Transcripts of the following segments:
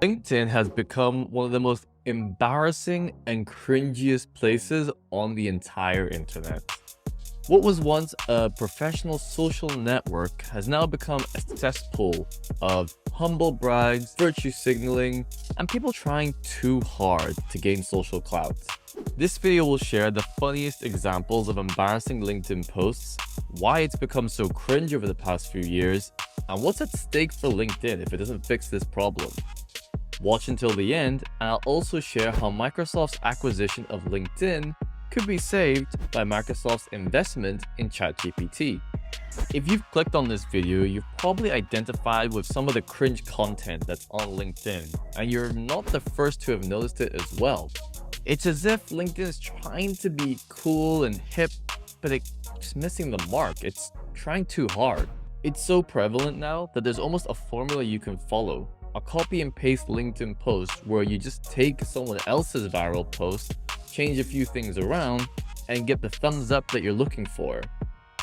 LinkedIn has become one of the most embarrassing and cringiest places on the entire internet. What was once a professional social network has now become a cesspool of humble brags, virtue signaling, and people trying too hard to gain social clout. This video will share the funniest examples of embarrassing LinkedIn posts, why it's become so cringe over the past few years, and what's at stake for LinkedIn if it doesn't fix this problem. Watch until the end, and I'll also share how Microsoft's acquisition of LinkedIn could be saved by Microsoft's investment in ChatGPT. If you've clicked on this video, you've probably identified with some of the cringe content that's on LinkedIn, and you're not the first to have noticed it as well. It's as if LinkedIn is trying to be cool and hip, but it's missing the mark. It's trying too hard. It's so prevalent now that there's almost a formula you can follow. A copy and paste LinkedIn post where you just take someone else's viral post, change a few things around, and get the thumbs up that you're looking for.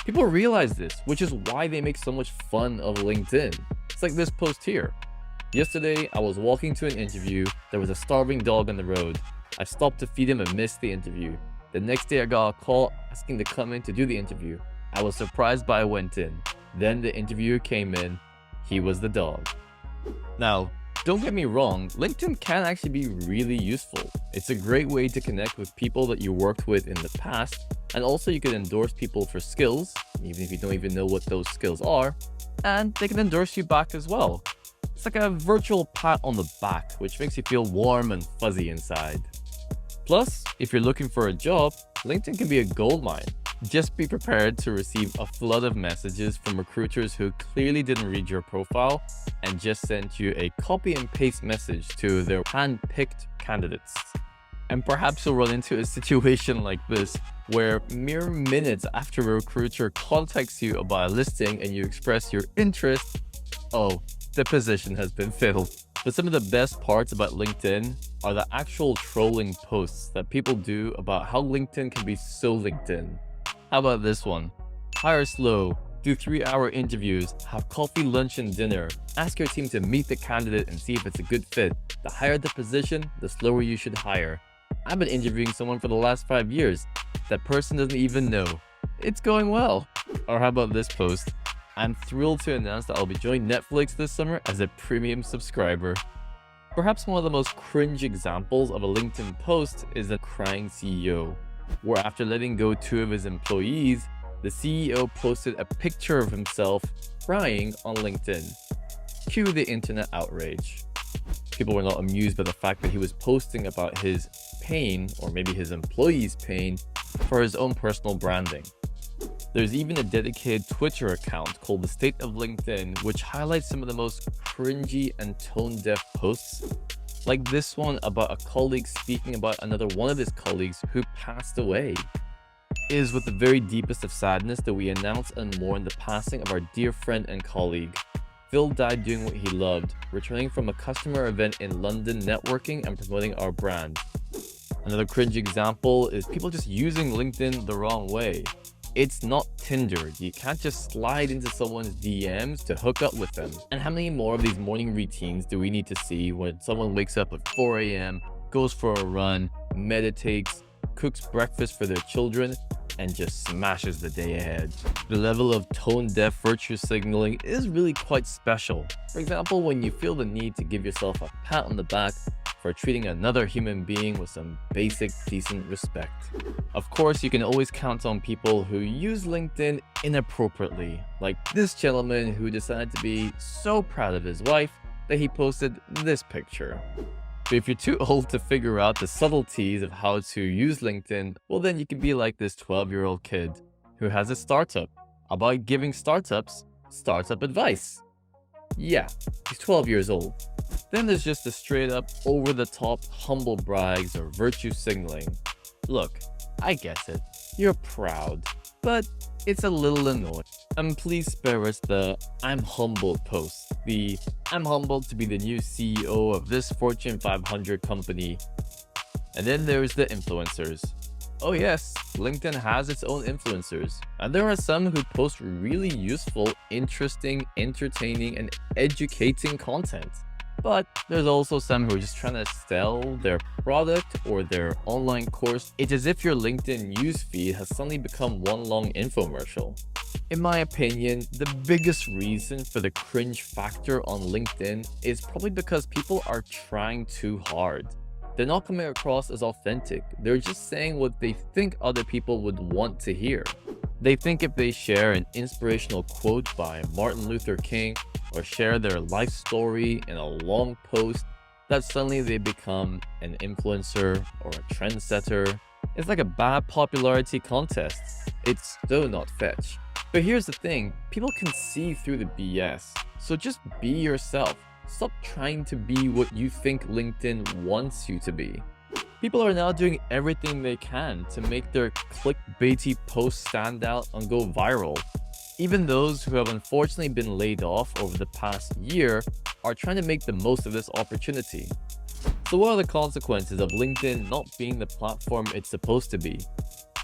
People realize this, which is why they make so much fun of LinkedIn. It's like this post here. Yesterday, I was walking to an interview. There was a starving dog on the road. I stopped to feed him and missed the interview. The next day, I got a call asking to come in to do the interview. I was surprised, but I went in. Then the interviewer came in. He was the dog. Now, don't get me wrong, LinkedIn can actually be really useful. It's a great way to connect with people that you worked with in the past, and also you can endorse people for skills, even if you don't even know what those skills are, and they can endorse you back as well. It's like a virtual pat on the back, which makes you feel warm and fuzzy inside. Plus, if you're looking for a job, LinkedIn can be a goldmine. Just be prepared to receive a flood of messages from recruiters who clearly didn't read your profile and just sent you a copy and paste message to their hand-picked candidates. And perhaps you'll run into a situation like this, where mere minutes after a recruiter contacts you about a listing and you express your interest, oh, the position has been filled. But some of the best parts about LinkedIn are the actual trolling posts that people do about how LinkedIn can be so LinkedIn. How about this one? Hire slow, do 3-hour interviews, have coffee, lunch, and dinner. Ask your team to meet the candidate and see if it's a good fit. The higher the position, the slower you should hire. I've been interviewing someone for the last 5 years. That person doesn't even know. It's going well. Or how about this post? I'm thrilled to announce that I'll be joining Netflix this summer as a premium subscriber. Perhaps one of the most cringe examples of a LinkedIn post is the crying CEO, where after letting go 2 of his employees, the CEO posted a picture of himself crying on LinkedIn. Cue the internet outrage. People were not amused by the fact that he was posting about his pain, or maybe his employees' pain, for his own personal branding. There's even a dedicated Twitter account called The State of LinkedIn, which highlights some of the most cringy and tone-deaf posts, like this one about a colleague speaking about another one of his colleagues who passed away. It is with the very deepest of sadness that we announce and mourn the passing of our dear friend and colleague. Phil died doing what he loved, returning from a customer event in London networking and promoting our brand. Another cringe example is people just using LinkedIn the wrong way. It's not Tinder. You can't just slide into someone's DMs to hook up with them. And how many more of these morning routines do we need to see when someone wakes up at 4 a.m., goes for a run, meditates, cooks breakfast for their children, and just smashes the day ahead? The level of tone-deaf virtue signaling is really quite special. For example, when you feel the need to give yourself a pat on the back for treating another human being with some basic, decent respect. Of course, you can always count on people who use LinkedIn inappropriately, like this gentleman who decided to be so proud of his wife that he posted this picture. But if you're too old to figure out the subtleties of how to use LinkedIn, well then you can be like this 12-year-old kid who has a startup about giving startups startup advice. Yeah, he's 12 years old. Then there's just the straight up over-the-top humble brags or virtue signaling. Look, I get it, you're proud, but it's a little annoying. And please spare us the "I'm humbled" post, the "I'm humbled to be the new CEO of this Fortune 500 company." And then there's the influencers. Oh yes, LinkedIn has its own influencers, and there are some who post really useful, interesting, entertaining, and educating content. But there's also some who are just trying to sell their product or their online course. It's as if your LinkedIn newsfeed has suddenly become one long infomercial. In my opinion, the biggest reason for the cringe factor on LinkedIn is probably because people are trying too hard. They're not coming across as authentic. They're just saying what they think other people would want to hear. They think if they share an inspirational quote by Martin Luther King or share their life story in a long post, that suddenly they become an influencer or a trendsetter. It's like a bad popularity contest. It's so not fetch. But here's the thing, people can see through the BS. So just be yourself. Stop trying to be what you think LinkedIn wants you to be. People are now doing everything they can to make their clickbaity posts stand out and go viral. Even those who have unfortunately been laid off over the past year are trying to make the most of this opportunity. So what are the consequences of LinkedIn not being the platform it's supposed to be?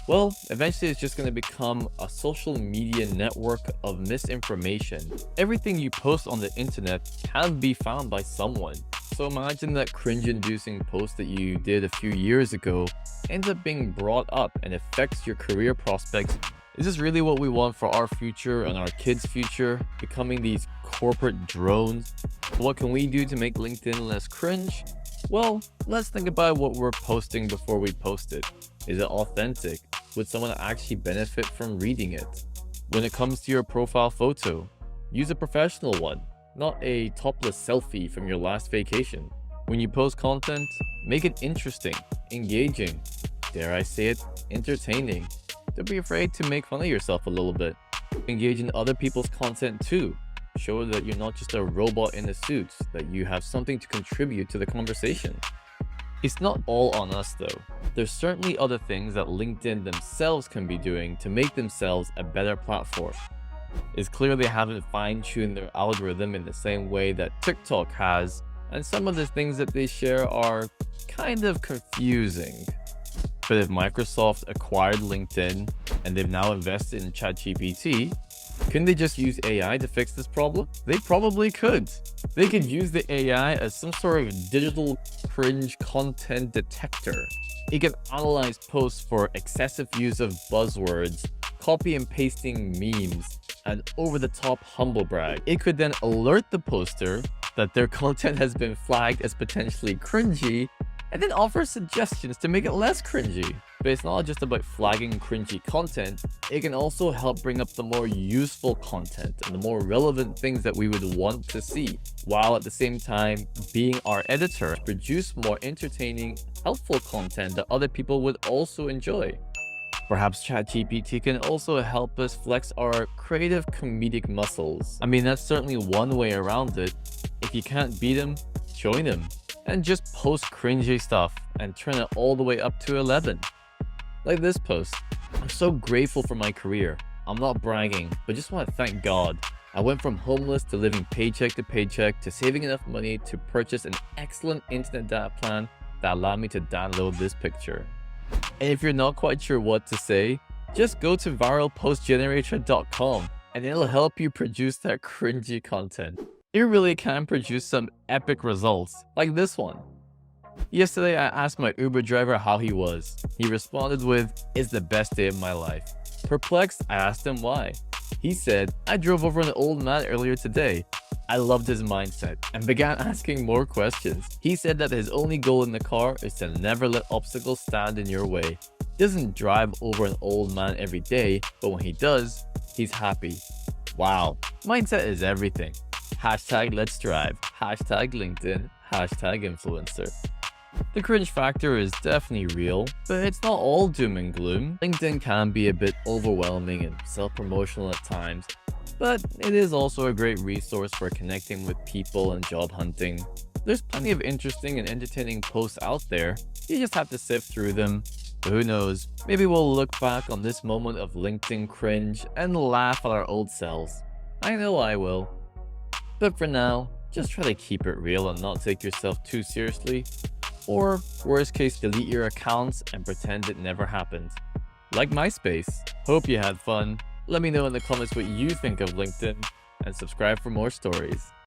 Well, eventually it's just going to become a social media network of misinformation. Everything you post on the internet can be found by someone. So imagine that cringe-inducing post that you did a few years ago ends up being brought up and affects your career prospects. Is this really what we want for our future and our kids' future? Becoming these corporate drones? What can we do to make LinkedIn less cringe? Well, let's think about what we're posting before we post it. Is it authentic? Would someone actually benefit from reading it? When it comes to your profile photo, use a professional one, not a topless selfie from your last vacation. When you post content, make it interesting, engaging, dare I say it, entertaining. Don't be afraid to make fun of yourself a little bit. Engage in other people's content too. Show that you're not just a robot in a suit, that you have something to contribute to the conversation. It's not all on us though. There's certainly other things that LinkedIn themselves can be doing to make themselves a better platform. It's clear they haven't fine-tuned their algorithm in the same way that TikTok has, and some of the things that they share are kind of confusing. But if Microsoft acquired LinkedIn and they've now invested in ChatGPT, couldn't they just use AI to fix this problem? They probably could. They could use the AI as some sort of digital cringe content detector. It can analyze posts for excessive use of buzzwords, copy and pasting memes, and over-the-top humble brag. It could then alert the poster that their content has been flagged as potentially cringy, and then offer suggestions to make it less cringy. But it's not just about flagging cringy content, it can also help bring up the more useful content and the more relevant things that we would want to see, while at the same time being our editor to produce more entertaining, helpful content that other people would also enjoy. Perhaps ChatGPT can also help us flex our creative comedic muscles. I mean, that's certainly one way around it. If you can't beat them, join them. And just post cringy stuff and turn it all the way up to 11. Like this post. I'm so grateful for my career. I'm not bragging, but just want to thank God. I went from homeless to living paycheck to paycheck to saving enough money to purchase an excellent internet data plan that allowed me to download this picture. And if you're not quite sure what to say, just go to viralpostgenerator.com and it'll help you produce that cringy content. You really can produce some epic results, like this one. Yesterday, I asked my Uber driver how he was. He responded with, "It's the best day of my life." Perplexed, I asked him why. He said, "I drove over an old man earlier today." I loved his mindset and began asking more questions. He said that his only goal in the car is to never let obstacles stand in your way. He doesn't drive over an old man every day, but when he does, he's happy. Wow, mindset is everything. Hashtag let's drive, hashtag LinkedIn, hashtag influencer. The cringe factor is definitely real, but it's not all doom and gloom. LinkedIn can be a bit overwhelming and self-promotional at times, but it is also a great resource for connecting with people and job hunting. There's plenty of interesting and entertaining posts out there. You just have to sift through them. But who knows, maybe we'll look back on this moment of LinkedIn cringe and laugh at our old selves. I know I will. But for now, just try to keep it real and not take yourself too seriously. Or, worst case, delete your accounts and pretend it never happened. Like MySpace. Hope you had fun. Let me know in the comments what you think of LinkedIn, and subscribe for more stories.